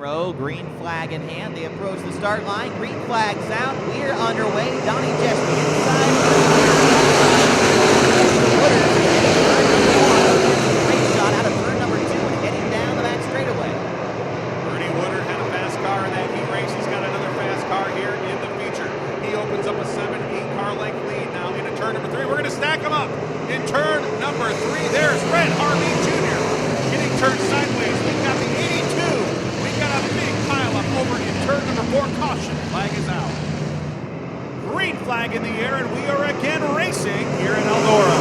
row, green flag in hand. They approach the start line. Green flag's out. We're underway. Donnie Jesky inside. Great shot out of turn number 2 and heading down the back straightaway. Ernie Woodard had a fast car in that heat race. He's got another fast car here in the feature. He opens up a 7-8 car length lead now into turn number 3. We're going to stack them up in turn number 3. There's Fred Harvey Jr. getting turned sideways. We've got the 82. We've got a big pile up over in turn number 4. Caution flag is out. Green flag in the air, and we are again racing here in Eldora.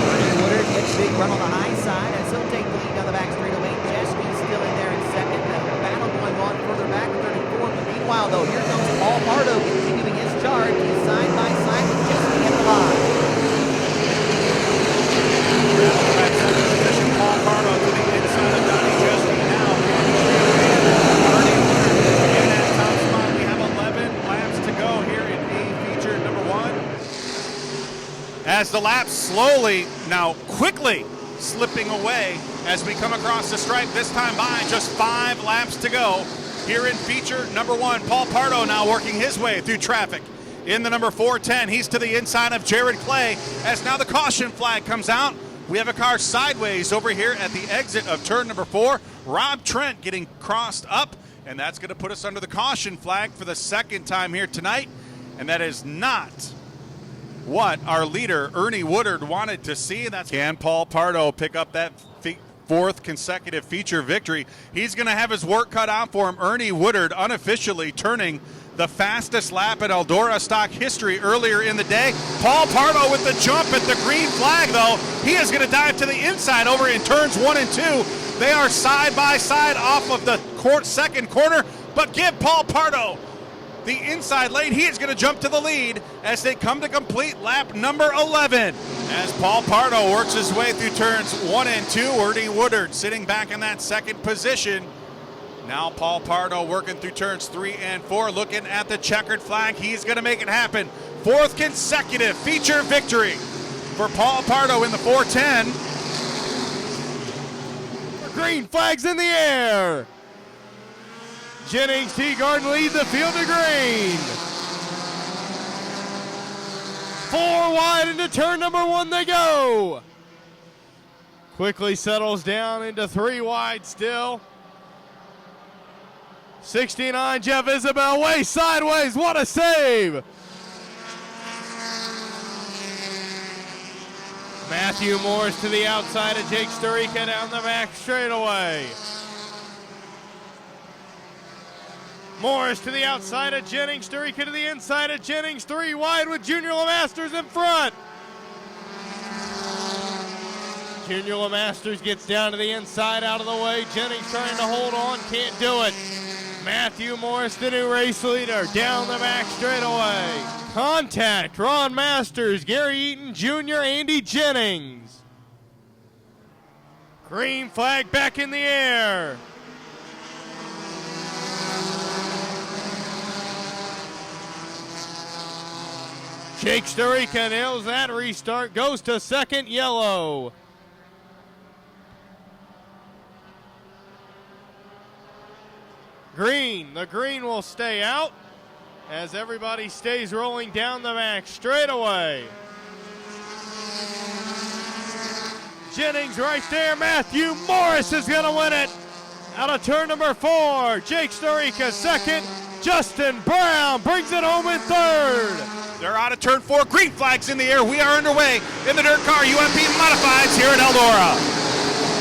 Ernie Woodard gets a big run on the high side as he'll take the lead down the back straightaway. Jesky's still in there in second. The battle going on further back in third and fourth. But meanwhile, though, here comes Paul Pardo continuing his charge. He's side by side with Jesky at the line. Position, Paul Pardo to the inside of Donnie Jesky now. In that top spot, we have 11 laps to go here in A feature number 1. As the laps slowly, now quickly slipping away as we come across the stripe, this time by just 5 laps to go here in feature number 1. Paul Pardo now working his way through traffic. In the number 410, he's to the inside of Jared Clay as now the caution flag comes out. We have a car sideways over here at the exit of turn number 4. Rob Trent getting crossed up, and that's going to put us under the caution flag for the second time here tonight. And that is not what our leader, Ernie Woodard, wanted to see. That's can Paul Pardo pick up that 4th consecutive feature victory. He's going to have his work cut out for him. Ernie Woodard unofficially turning the fastest lap in Eldora stock history earlier in the day. Paul Pardo with the jump at the green flag, though. He is going to dive to the inside over in turns 1 and 2. They are side by side off of the second corner, but give Paul Pardo the inside lane. He is going to jump to the lead as they come to complete lap number 11. As Paul Pardo works his way through turns 1 and 2, Ernie Woodard sitting back in that second position. Now Paul Pardo working through turns 3 and 4, looking at the checkered flag. He's going to make it happen. 4th consecutive feature victory for Paul Pardo in the 410. Green flag's in the air. Jennings Teagarden leads the field to green. 4 wide into turn number 1 they go. Quickly settles down into 3 wide still. 69 Jeff Isabel way sideways. What a save. Matthew Morris to the outside of Jake Sturika down the back straightaway. Morris to the outside of Jennings. Sturika to the inside of Jennings. 3 wide with Junior LeMasters in front. Junior LeMasters gets down to the inside, out of the way. Jennings trying to hold on, can't do it. Matthew Morris, the new race leader, down the back straightaway. Contact, Ron Masters, Gary Eaton Jr., Andy Jennings. Green flag back in the air. Jake Sturika nails that restart, goes to second, yellow. Green, the green will stay out as everybody stays rolling down the back straightaway. Jennings right there. Matthew Morris is going to win it out of turn number 4. Jake Sturika second. Justin Brown brings it home in third. They're out of turn 4. Green flags in the air. We are underway in the DIRTcar UMP Modifieds here at Eldora.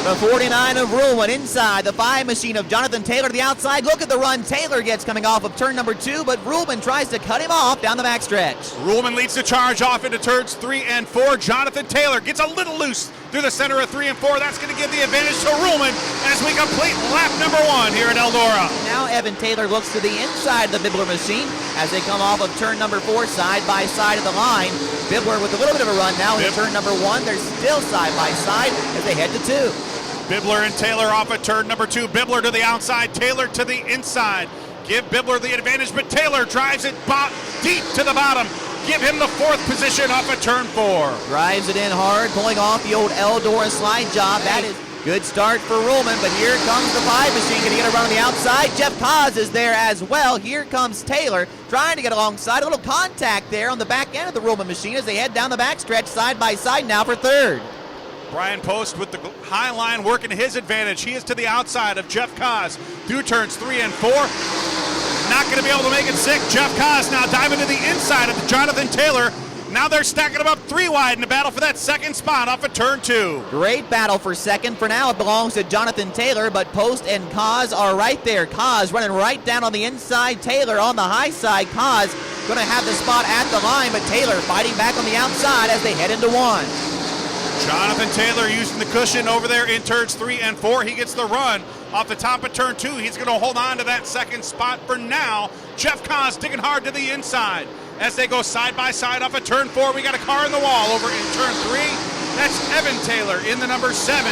The 49 of Ruhlman inside, the 5 machine of Jonathan Taylor to the outside. Look at the run Taylor gets coming off of turn number 2, but Ruhlman tries to cut him off down the backstretch. Ruhlman leads the charge off into turns 3 and 4. Jonathan Taylor gets a little loose through the center of 3 and 4. That's going to give the advantage to Ruhlman as we complete lap number 1 here at Eldora. Now Evan Taylor looks to the inside of the Bibler machine as they come off of turn number 4 side by side of the line. Bibler with a little bit of a run now in turn number 1. They're still side by side as they head to 2. Bibler and Taylor off at turn number 2. Bibler to the outside, Taylor to the inside. Give Bibler the advantage, but Taylor drives it deep to the bottom. give him the 4th position off of turn 4. Drives it in hard, pulling off the old Eldora slide job. That is good start for Ruhlman, but here comes the 5 machine. Going to get a run on the outside. Jeff Kaz is there as well. Here comes Taylor trying to get alongside. A little contact there on the back end of the Ruhlman machine as they head down the backstretch side by side now for 3rd. Brian Post with the high line working to his advantage. He is to the outside of Jeff Kaz through turns 3 and 4. Not going to be able to make it 6. Jeff Kaz now diving to the inside of Jonathan Taylor. Now they're stacking them up 3 wide in the battle for that 2nd spot off of turn 2. Great battle for 2nd. For now, it belongs to Jonathan Taylor, but Post and Kaz are right there. Kaz running right down on the inside. Taylor on the high side. Kaz going to have the spot at the line, but Taylor fighting back on the outside as they head into 1. Jonathan Taylor using the cushion over there in turns 3 and 4. He gets the run off the top of turn 2. He's going to hold on to that 2nd spot for now. Jeff Kaz digging hard to the inside. As they go side by side off of turn 4, we got a car in the wall over in turn 3. That's Evan Taylor in the number 7.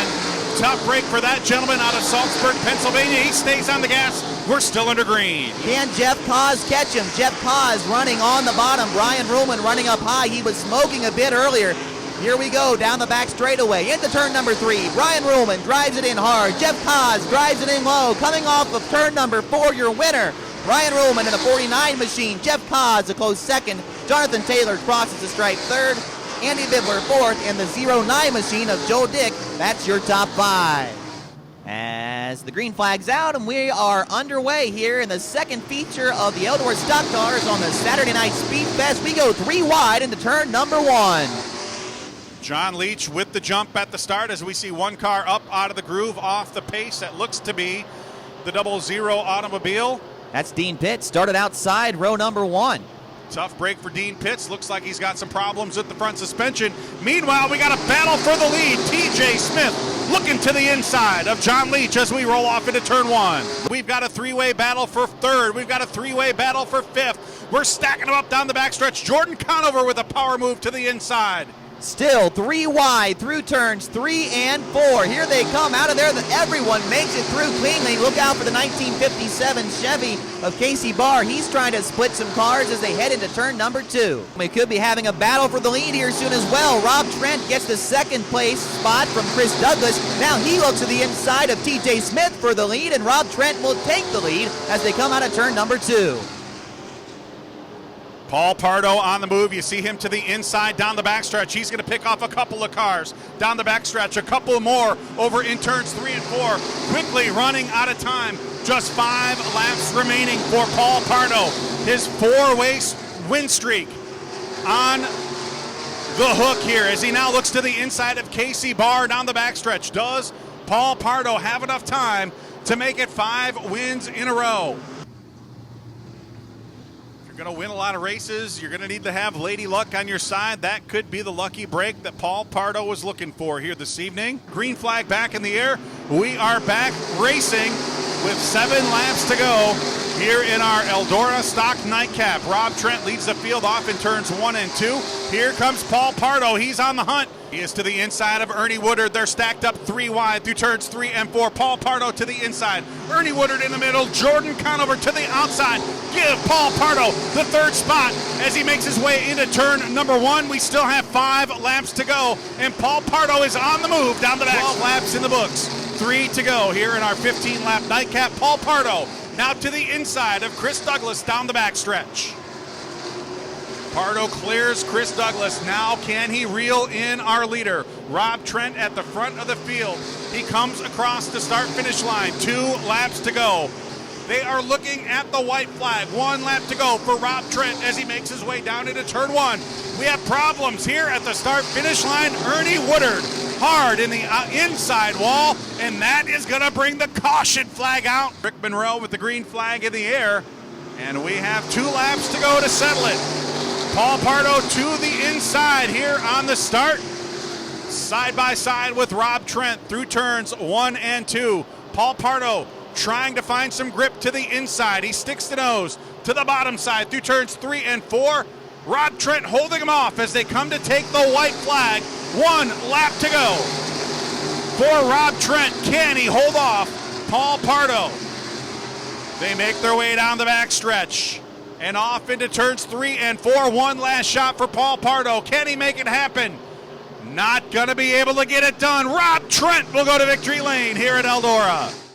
Tough break for that gentleman out of Salzburg, Pennsylvania. He stays on the gas. We're still under green. Can Jeff Kaz catch him? Jeff Kaz running on the bottom. Brian Ruhlman running up high. He was smoking a bit earlier. Here we go, down the back straightaway, into turn number 3. Brian Ruhlman drives it in hard. Jeff Kaz drives it in low. Coming off of turn number 4, your winner, Brian Ruhlman in the 49 machine. Jeff Kaz a close 2nd. Jonathan Taylor crosses the stripe 3rd. Andy Bibler 4th. And the 09 machine of Joe Dick. That's your top 5. As the green flag's out, and we are underway here in the 2nd feature of the Eldora Stock Cars on the Saturday Night SpeedFest. We go 3 wide into turn number 1. John Leach with the jump at the start as we see 1 car up out of the groove off the pace. That looks to be the 00 automobile. That's Dean Pitts, started outside row number 1. Tough break for Dean Pitts. Looks like he's got some problems with the front suspension. Meanwhile, we got a battle for the lead. TJ Smith looking to the inside of John Leach as we roll off into turn 1. We've got a 3-way battle for 3rd. We've got a 3-way battle for 5th. We're stacking them up down the backstretch. Jordan Conover with a power move to the inside. Still 3 wide through turns 3 and 4. Here they come out of there. Everyone makes it through cleanly. Look out for the 1957 Chevy of Casey Barr. He's trying to split some cars as they head into turn number 2. We could be having a battle for the lead here soon as well. Rob Trent gets the 2nd place spot from Chris Douglas. Now he looks to the inside of TJ Smith for the lead, and Rob Trent will take the lead as they come out of turn number 2. Paul Pardo on the move. You see him to the inside down the backstretch. He's going to pick off a couple of cars down the backstretch. A couple more over in turns 3 and 4. Quickly running out of time. Just 5 laps remaining for Paul Pardo. His 4-way win streak on the hook here as he now looks to the inside of Casey Barr down the backstretch. Does Paul Pardo have enough time to make it 5 wins in a row? Going to win a lot of races, you're going to need to have Lady Luck on your side. That could be the lucky break that Paul Pardo was looking for here this evening. Green flag back in the air. We are back racing with 7 laps to go here in our Eldora Stock Nightcap. Rob Trent leads the field off in turns 1 and 2. Here comes Paul Pardo. He's on the hunt. He is to the inside of Ernie Woodard. They're stacked up 3 wide through turns 3 and 4. Paul Pardo to the inside. Ernie Woodard in the middle. Jordan Conover to the outside. Give Paul Pardo the 3rd spot as he makes his way into turn number 1. We still have 5 laps to go, and Paul Pardo is on the move down the back. 12 laps in the books. 3 to go here in our 15-lap nightcap. Paul Pardo now to the inside of Chris Douglas down the backstretch. Pardo clears Chris Douglas. Now can he reel in our leader? Rob Trent at the front of the field. He comes across the start-finish line. 2 laps to go. They are looking at the white flag. 1 lap to go for Rob Trent as he makes his way down into turn 1. We have problems here at the start-finish line. Ernie Woodard hard in the inside wall, and that is going to bring the caution flag out. Rick Monroe with the green flag in the air, and we have 2 laps to go to settle it. Paul Pardo to the inside here on the start. Side by side with Rob Trent through turns 1 and 2. Paul Pardo trying to find some grip to the inside. He sticks the nose to the bottom side through turns 3 and 4. Rob Trent holding him off as they come to take the white flag. 1 lap to go for Rob Trent. Can he hold off Paul Pardo? They make their way down the backstretch and off into turns 3 and 4. One last shot for Paul Pardo. Can he make it happen? Not going to be able to get it done. Rob Trent will go to victory lane here at Eldora.